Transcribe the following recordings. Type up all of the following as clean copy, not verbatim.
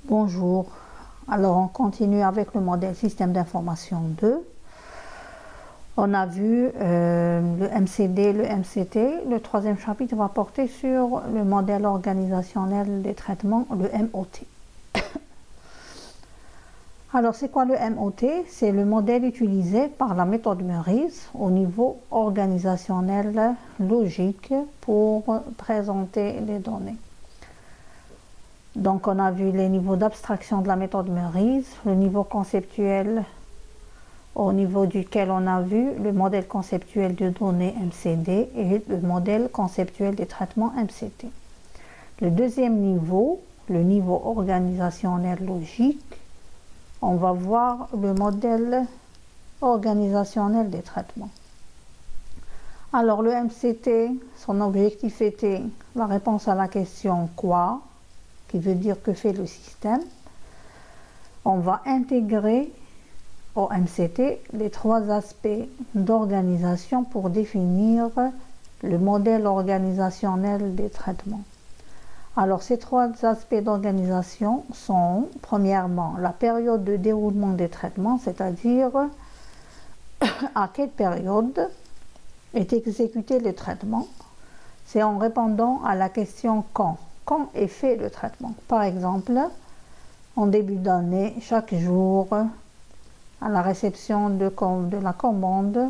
Bonjour, alors on continue avec le modèle système d'information 2. On a vu le MCD, le MCT. Le troisième chapitre va porter sur le modèle organisationnel des traitements, le MOT. Alors c'est quoi le MOT? C'est le modèle utilisé par la méthode Meurice au niveau organisationnel logique pour présenter les données. Donc on a vu les niveaux d'abstraction de la méthode Meurice, le niveau conceptuel au niveau duquel on a vu le modèle conceptuel de données MCD et le modèle conceptuel des traitements MCT. Le deuxième niveau, le niveau organisationnel logique, on va voir le modèle organisationnel des traitements. Alors le MCT, son objectif était la réponse à la question « quoi ?» qui veut dire que fait le système. On va intégrer au MCT les trois aspects d'organisation pour définir le modèle organisationnel des traitements. Alors ces trois aspects d'organisation sont premièrement la période de déroulement des traitements, c'est-à-dire à quelle période est exécuté le traitement. C'est en répondant à la question quand. Quand est fait le traitement. Par exemple, en début d'année, chaque jour, à la réception de la commande,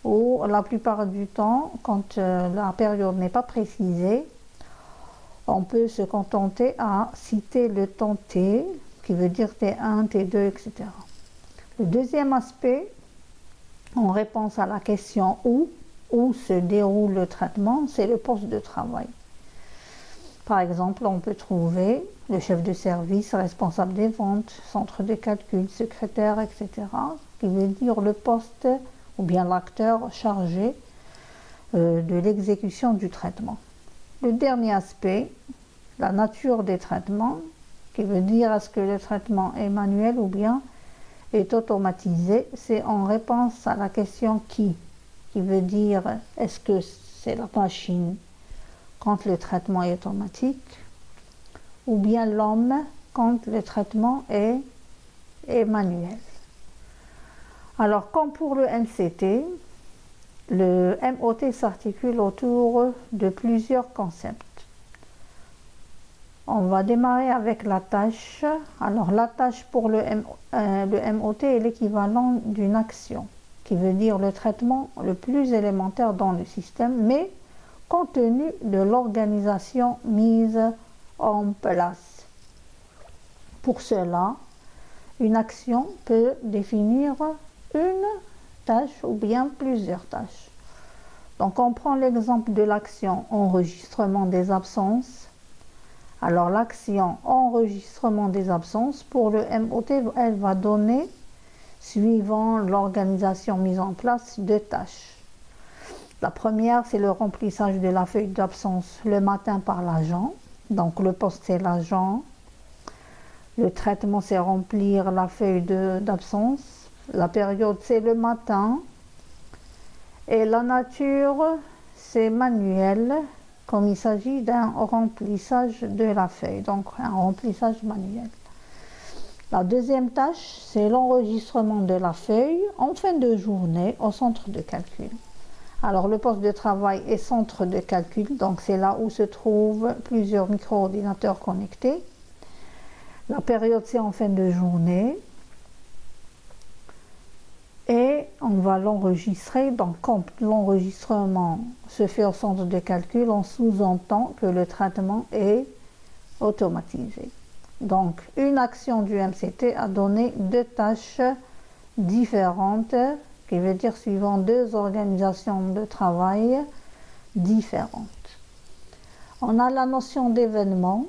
ou la plupart du temps, quand la période n'est pas précisée, on peut se contenter à citer le temps T, qui veut dire T1, T2, etc. Le deuxième aspect, en réponse à la question où se déroule le traitement, c'est le poste de travail. Par exemple, on peut trouver le chef de service, responsable des ventes, centre de calcul, secrétaire, etc., qui veut dire le poste ou bien l'acteur chargé de l'exécution du traitement. Le dernier aspect, la nature des traitements, qui veut dire est-ce que le traitement est manuel ou bien est automatisé, c'est en réponse à la question qui veut dire est-ce que c'est la machine quand le traitement est automatique, ou bien l'homme quand le traitement est manuel. Alors, comme pour le MCT, le MOT s'articule autour de plusieurs concepts. On va démarrer avec la tâche. Alors, la tâche pour le MOT est l'équivalent d'une action, qui veut dire le traitement le plus élémentaire dans le système, mais compte tenu de l'organisation mise en place. Pour cela, une action peut définir une tâche ou bien plusieurs tâches. Donc on prend l'exemple de l'action enregistrement des absences. Alors l'action enregistrement des absences, pour le MOT, elle va donner, suivant l'organisation mise en place, deux tâches. La première, c'est le remplissage de la feuille d'absence le matin par l'agent. Donc le poste, c'est l'agent. Le traitement, c'est remplir la feuille d'absence. La période, c'est le matin. Et la nature, c'est manuel, comme il s'agit d'un remplissage de la feuille. Donc un remplissage manuel. La deuxième tâche, c'est l'enregistrement de la feuille en fin de journée au centre de calcul. Alors le poste de travail est centre de calcul, donc c'est là où se trouvent plusieurs micro-ordinateurs connectés. La période c'est en fin de journée et on va l'enregistrer. Donc quand l'enregistrement se fait au centre de calcul, on sous-entend que le traitement est automatisé. Donc une action du MCT a donné deux tâches différentes, qui veut dire suivant deux organisations de travail différentes. On a la notion d'événement,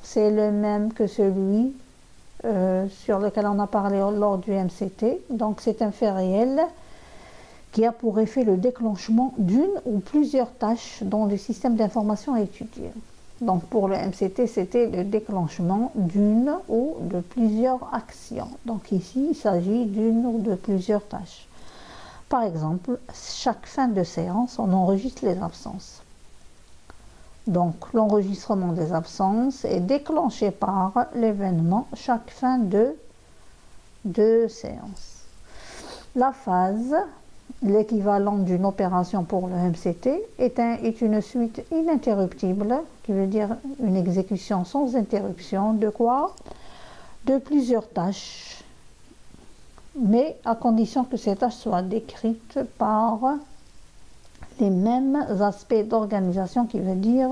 c'est le même que celui sur lequel on a parlé lors du MCT. Donc c'est un fait réel qui a pour effet le déclenchement d'une ou plusieurs tâches dont le système d'information est étudié. Donc pour le MCT, c'était le déclenchement d'une ou de plusieurs actions. Donc ici, il s'agit d'une ou de plusieurs tâches. Par exemple, chaque fin de séance, on enregistre les absences. Donc, l'enregistrement des absences est déclenché par l'événement chaque fin de deux séances. La phase, l'équivalent d'une opération pour le MCT, est une suite ininterruptible, qui veut dire une exécution sans interruption de quoi? De plusieurs tâches, mais à condition que ces tâches soient décrites par les mêmes aspects d'organisation, qui veut dire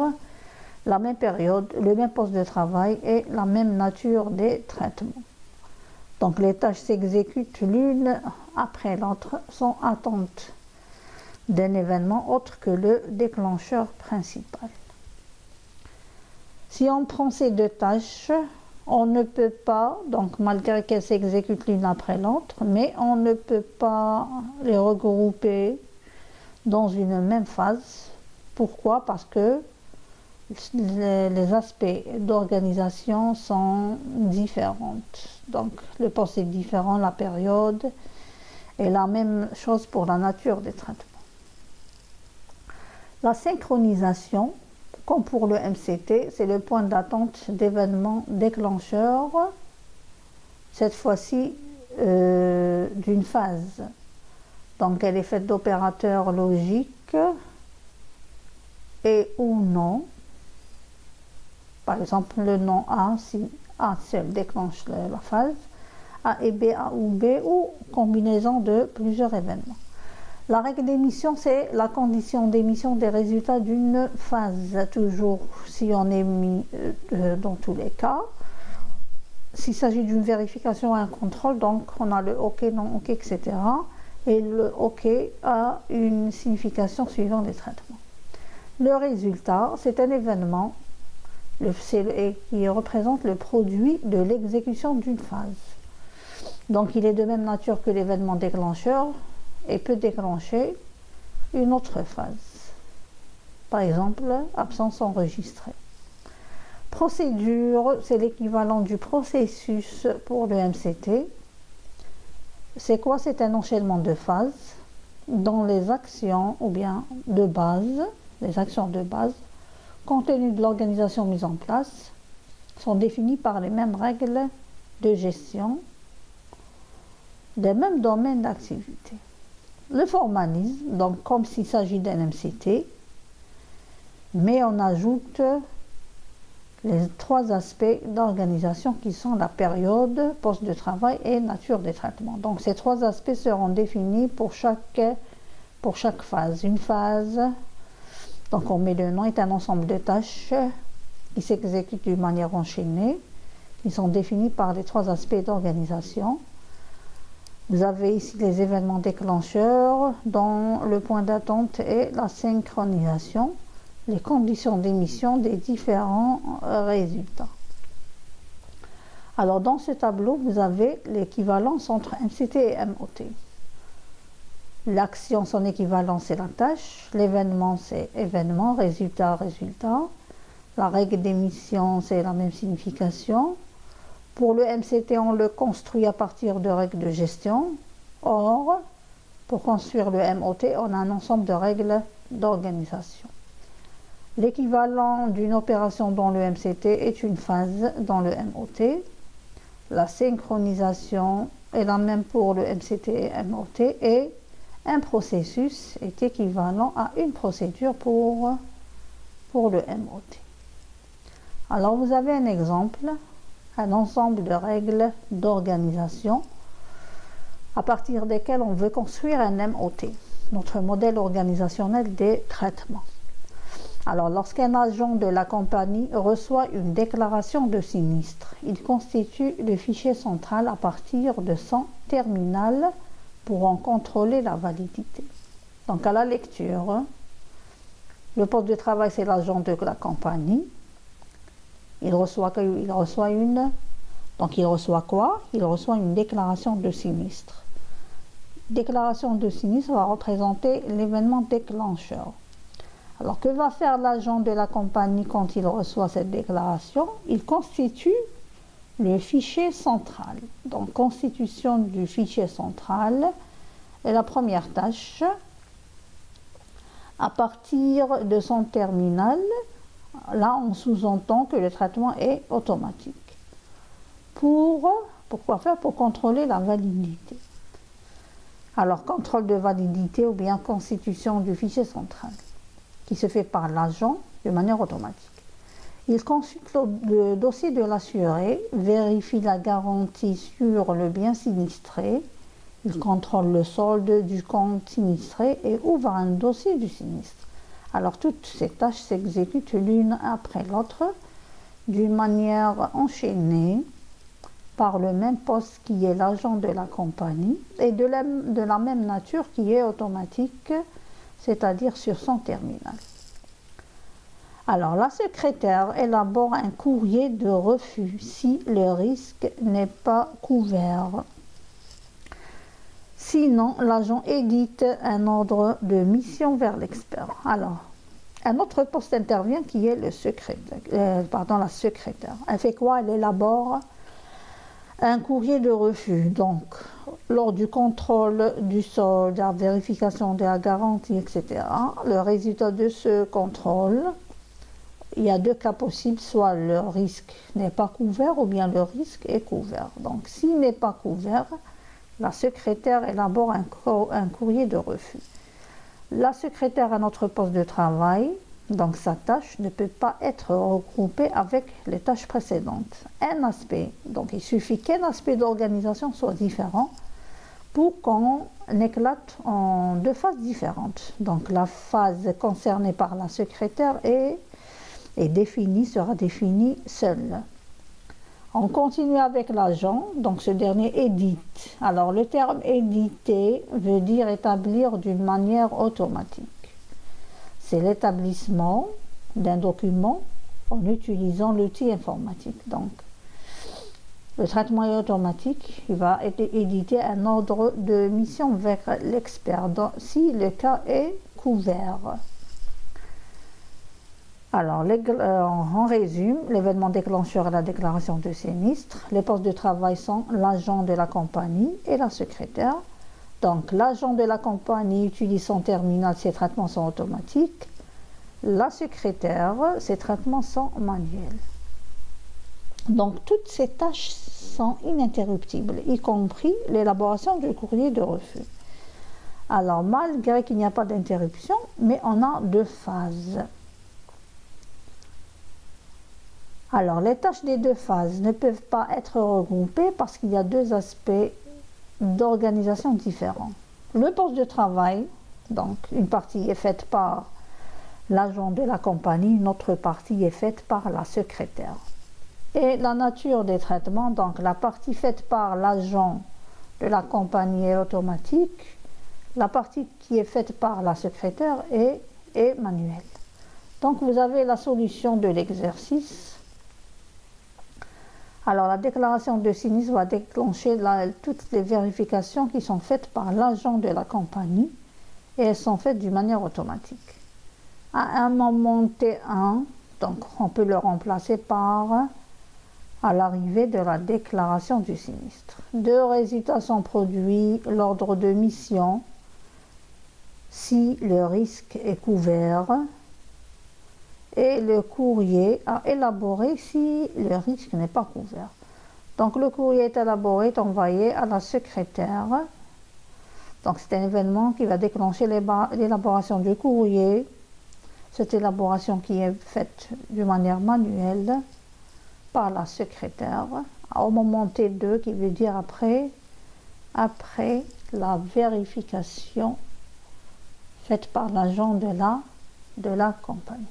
la même période, le même poste de travail et la même nature des traitements. Donc les tâches s'exécutent l'une après l'autre sans attente d'un événement autre que le déclencheur principal. Si on prend ces deux tâches, on ne peut pas, donc malgré qu'elles s'exécutent l'une après l'autre, mais on ne peut pas les regrouper dans une même phase. Pourquoi? Parce que les aspects d'organisation sont différents. Donc le poste est différent, la période, et la même chose pour la nature des traitements. La synchronisation, comme pour le MCT, c'est le point d'attente d'événements déclencheurs, cette fois-ci d'une phase. Donc elle est faite d'opérateurs logiques et ou non. Par exemple, le nom A, si A seul déclenche la phase, A et B, A ou B, ou combinaison de plusieurs événements. La règle d'émission, c'est la condition d'émission des résultats d'une phase, toujours si on est mis dans tous les cas. S'il s'agit d'une vérification ou un contrôle, donc on a le OK, non OK, etc. Et le OK a une signification suivant les traitements. Le résultat, c'est un événement qui représente le produit de l'exécution d'une phase. Donc il est de même nature que l'événement déclencheur et peut déclencher une autre phase. Par exemple, absence enregistrée. Procédure, c'est l'équivalent du processus pour le MCT. C'est quoi? C'est un enchaînement de phases dont les actions ou bien de base, les actions de base, compte tenu de l'organisation mise en place, sont définies par les mêmes règles de gestion des mêmes domaines d'activité. Le formalisme, donc comme s'il s'agit d'un MCT, mais on ajoute les trois aspects d'organisation qui sont la période, poste de travail et nature des traitements. Donc ces trois aspects seront définis pour chaque phase. Une phase, donc on met le nom, est un ensemble de tâches qui s'exécutent d'une manière enchaînée, qui sont définies par les trois aspects d'organisation. Vous avez ici les événements déclencheurs dont le point d'attente est la synchronisation, les conditions d'émission des différents résultats. Alors dans ce tableau, vous avez l'équivalence entre MCT et MOT. L'action, son équivalent, c'est la tâche. L'événement, c'est événement, résultat, résultat. La règle d'émission, c'est la même signification. Pour le MCT, on le construit à partir de règles de gestion. Or, pour construire le MOT, on a un ensemble de règles d'organisation. L'équivalent d'une opération dans le MCT est une phase dans le MOT. La synchronisation est la même pour le MCT et MOT, et un processus est équivalent à une procédure pour le MOT. Alors vous avez un exemple, un ensemble de règles d'organisation à partir desquelles on veut construire un MOT, notre modèle organisationnel des traitements. Alors, lorsqu'un agent de la compagnie reçoit une déclaration de sinistre, il constitue le fichier central à partir de son terminal pour en contrôler la validité. Donc, à la lecture, le poste de travail, c'est l'agent de la compagnie. Il reçoit quoi? Il reçoit une déclaration de sinistre. Déclaration de sinistre va représenter l'événement déclencheur. Alors, que va faire l'agent de la compagnie quand il reçoit cette déclaration? Il constitue le fichier central. Donc, constitution du fichier central est la première tâche. À partir de son terminal, Là, on sous-entend que le traitement est automatique. Pourquoi faire? Pour contrôler la validité. Alors, contrôle de validité ou bien constitution du fichier central, qui se fait par l'agent de manière automatique. Il consulte le dossier de l'assuré, vérifie la garantie sur le bien sinistré, il contrôle le solde du compte sinistré et ouvre un dossier du sinistre. Alors toutes ces tâches s'exécutent l'une après l'autre d'une manière enchaînée par le même poste qui est l'agent de la compagnie et de la même nature qui est automatique, c'est-à-dire sur son terminal. Alors, la secrétaire élabore un courrier de refus si le risque n'est pas couvert. Sinon, l'agent édite un ordre de mission vers l'expert. Alors, un autre poste intervient qui est la secrétaire. Elle fait quoi? Elle élabore un courrier de refus. Donc, lors du contrôle du solde, de la vérification de la garantie, etc., le résultat de ce contrôle, il y a deux cas possibles, soit le risque n'est pas couvert ou bien le risque est couvert. Donc, s'il n'est pas couvert, la secrétaire élabore un courrier de refus. La secrétaire à notre poste de travail, donc sa tâche ne peut pas être regroupée avec les tâches précédentes. Un aspect, donc il suffit qu'un aspect d'organisation soit différent pour qu'on éclate en deux phases différentes. Donc la phase concernée par la secrétaire sera définie seule. On continue avec l'agent, donc ce dernier édite. Alors le terme éditer veut dire établir d'une manière automatique. C'est l'établissement d'un document en utilisant l'outil informatique. Donc le traitement est automatique, il va éditer un ordre de mission vers l'expert si le cas est couvert. Alors, en résume, l'événement déclencheur est la déclaration de sinistre. Les postes de travail sont l'agent de la compagnie et la secrétaire. Donc, l'agent de la compagnie utilise son terminal, ses traitements sont automatiques. La secrétaire, ses traitements sont manuels. Donc, toutes ces tâches sont ininterruptibles, y compris l'élaboration du courrier de refus. Alors, malgré qu'il n'y a pas d'interruption, mais on a deux phases. Alors, les tâches des deux phases ne peuvent pas être regroupées parce qu'il y a deux aspects d'organisation différents. Le poste de travail, donc une partie est faite par l'agent de la compagnie, une autre partie est faite par la secrétaire. Et la nature des traitements, donc la partie faite par l'agent de la compagnie est automatique, la partie qui est faite par la secrétaire est manuelle. Donc vous avez la solution de l'exercice. Alors, la déclaration de sinistre va déclencher toutes les vérifications qui sont faites par l'agent de la compagnie et elles sont faites d'une manière automatique. À un moment T1, donc on peut le remplacer par à l'arrivée de la déclaration du sinistre. Deux résultats sont produits, l'ordre de mission, si le risque est couvert, et le courrier à élaborer si le risque n'est pas couvert. Donc le courrier est élaboré, est envoyé à la secrétaire. Donc c'est un événement qui va déclencher l'élaboration du courrier. Cette élaboration qui est faite de manière manuelle par la secrétaire au moment T2 qui veut dire après la vérification faite par l'agent de la compagnie.